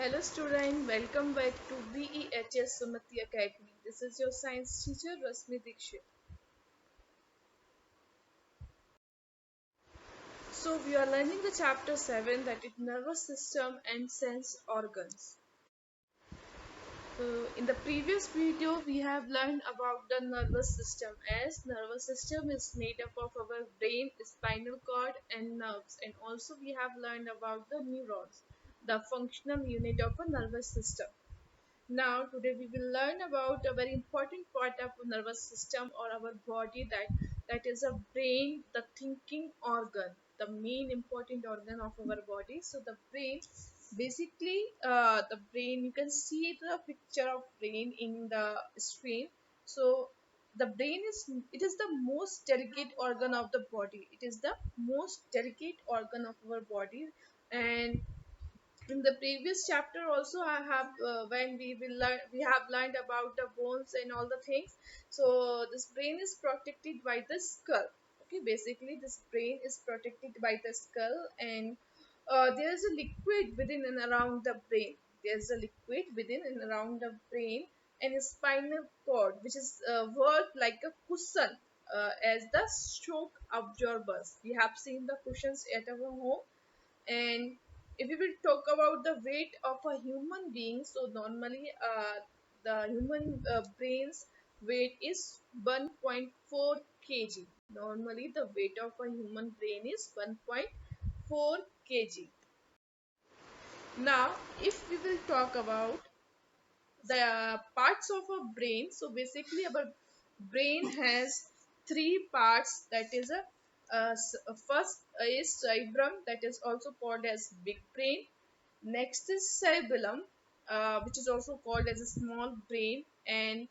Hello student, welcome back to BEHS Sumati Academy. This is your science teacher Rasmi Dikshit. So we are learning the chapter 7, that is nervous system and sense organs. In the previous video we have learned about the nervous system, as nervous system is made up of our brain, spinal cord and nerves, and also we have learned about the neurons, the functional unit of a nervous system. Now, today we will learn about a very important part of the nervous system or our body, that is a brain, the thinking organ, the main important organ of our body. So the brain, basically, the brain, you can see the picture of brain in the screen. So the brain is the most delicate organ of the body. It is the most delicate organ of our body, and in the previous chapter also I have when we have learned about the bones and all the things. So this brain is protected by the skull. Okay, basically this brain is protected by the skull, and there is a liquid within and around the brain. There's a liquid within and around the brain, and a spinal cord which is worked like a cushion, as the shock absorbers. We have seen the cushions at our home. And if we will talk about the weight of a human being, so normally the human brain's weight is 1.4 kg. Normally the weight of a human brain is 1.4 kg. Now if we will talk about the parts of a brain, so basically our brain has three parts. That is first is cerebrum, that is also called as big brain. Next is cerebellum, which is also called as a small brain, and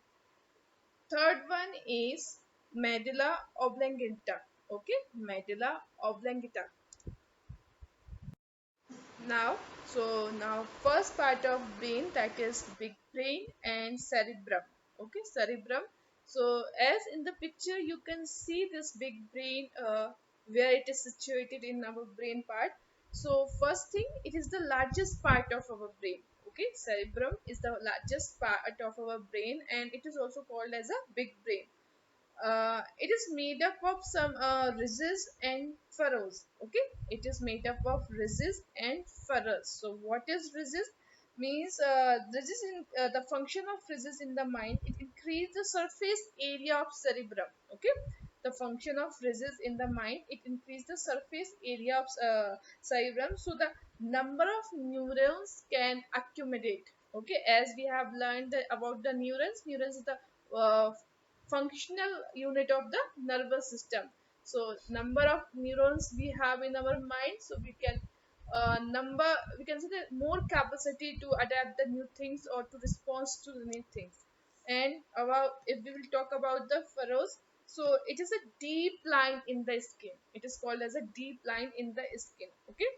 third one is medulla oblongata. Okay, medulla oblongata. Now first part of brain, that is big brain and cerebrum. Okay, cerebrum. So as in the picture you can see this big brain, where it is situated in our brain part. So first thing, it is the largest part of our brain. Okay, cerebrum is the largest part of our brain, and it is also called as a big brain. It is made up of some ridges and furrows. Okay, it is made up of ridges and furrows. So what is ridges? Means ridges in the function of ridges in the mind, it increases the surface area of cerebrum. Okay, the function of ridges in the mind, it increases the surface area of cerebrum, so the number of neurons can accumulate. Okay, as we have learned about the neurons is the functional unit of the nervous system. So number of neurons we have in our mind, so we can say that more capacity to adapt the new things or to respond to the new things. And about, if we will talk about the furrows, so it is a deep line in the skin. It is called as a deep line in the skin. Okay,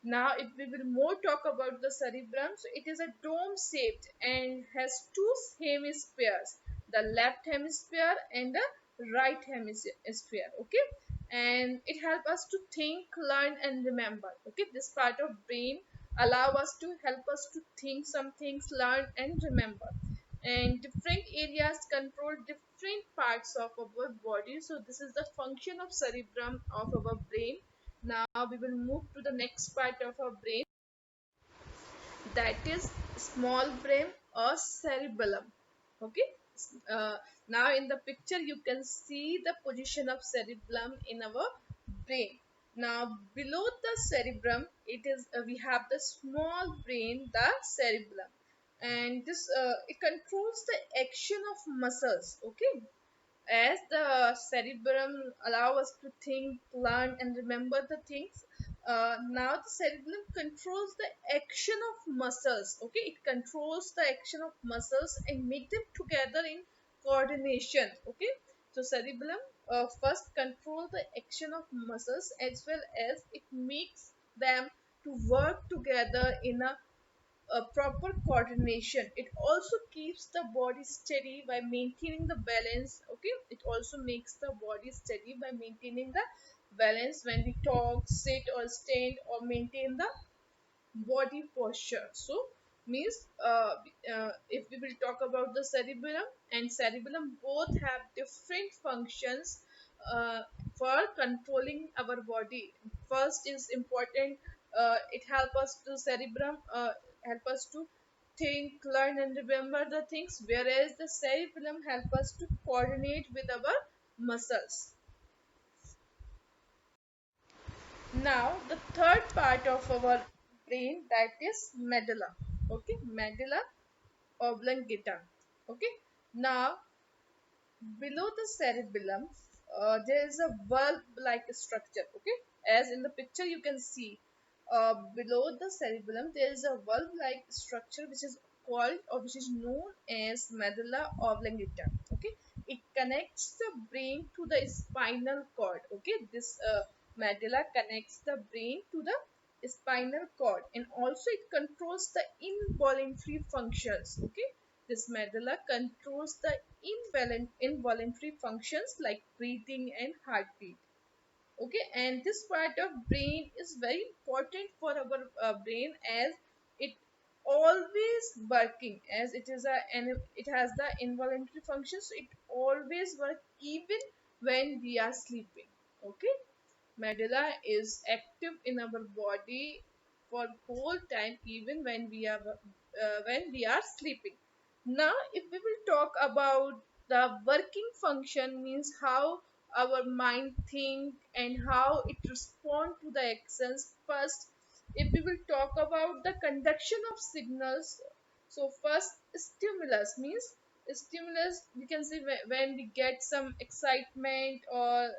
now if we will more talk about the cerebrum, so it is a dome shaped and has two hemispheres, the left hemisphere and the right hemisphere. Okay, and it helps us to think, learn and remember. Okay, this part of brain allow us to help us to think some things, learn and remember. And different areas control different parts of our body. So this is the function of cerebrum of our brain. Now we will move to the next part of our brain, that is small brain or cerebellum. Okay, uh, now in the picture you can see the position of cerebellum in our brain. Now below the cerebrum, it is we have the small brain, the cerebellum, and this it controls the action of muscles. Okay, as the cerebrum allow us to think, learn and remember the things. Now the cerebellum controls the action of muscles. Okay, it controls the action of muscles and make them together in coordination. Okay, so cerebellum first control the action of muscles, as well as it makes them to work together in a proper coordination. It also keeps the body steady by maintaining the balance. Okay, it also makes the body steady by maintaining the balance when we talk, sit or stand or maintain the body posture. So means if we will talk about the cerebellum and cerebellum, both have different functions uh, for controlling our body. First is important, it help us to cerebellum help us to think, learn and remember the things, whereas the cerebellum help us to coordinate with our muscles. Now, the third part of our brain, that is medulla. Okay, medulla oblongata. Okay, now below the cerebellum, there is a valve-like structure. Okay, as in the picture you can see, below the cerebellum there is a valve-like structure which is called or which is known as medulla oblongata. Okay, it connects the brain to the spinal cord. Okay, this medulla connects the brain to the spinal cord, and also it controls the involuntary functions. Okay, this medulla controls the involuntary functions like breathing and heartbeat. Okay, and this part of brain is very important for our brain, as it always working, as it is a and it has the involuntary functions, so it always work even when we are sleeping. Okay, medulla is active in our body for whole time even when we are sleeping. Now if we will talk about the working function, means how our mind think and how it respond to the actions. First, if we will talk about the conduction of signals, so first, stimulus means stimulus, we can say when we get some excitement or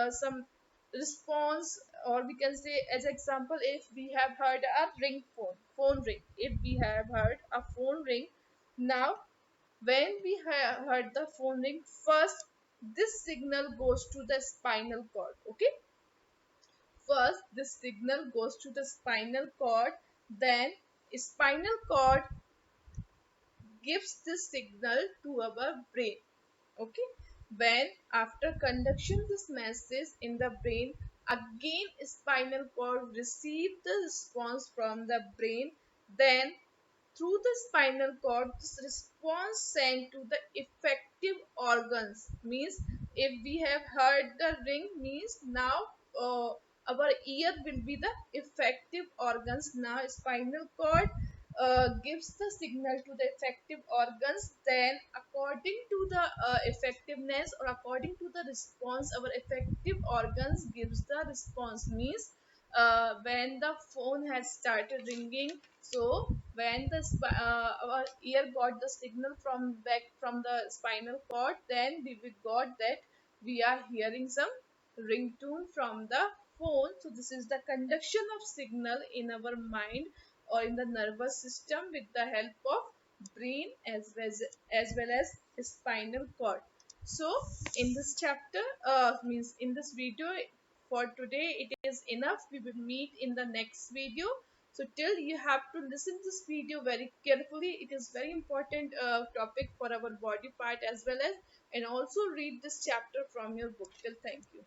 some response, or we can say as example, if we have heard a phone ring, if we have heard a phone ring. Now when we heard the phone ring, first this signal goes to the spinal cord. Okay, first this signal goes to the spinal cord, then spinal cord gives this signal to our brain. Okay, when after conduction this message in the brain, again spinal cord receive the response from the brain, then through the spinal cord this response sent to the effective organs. Means if we have heard the ring, means now our ear will be the effective organs. Now spinal cord gives the signal to the effective organs, then according to the effectiveness or according to the response, our effective organs gives the response. Means when the phone has started ringing, so when our ear got the signal from back from the spinal cord, then we got that we are hearing some ringtone from the phone. So this is the conduction of signal in our mind or in the nervous system with the help of brain as well as spinal cord. So in this chapter, means in this video, for today it is enough. We will meet in the next video. So till you have to listen this video very carefully. It is very important topic for our body part as well as, and also read this chapter from your book. Till thank you.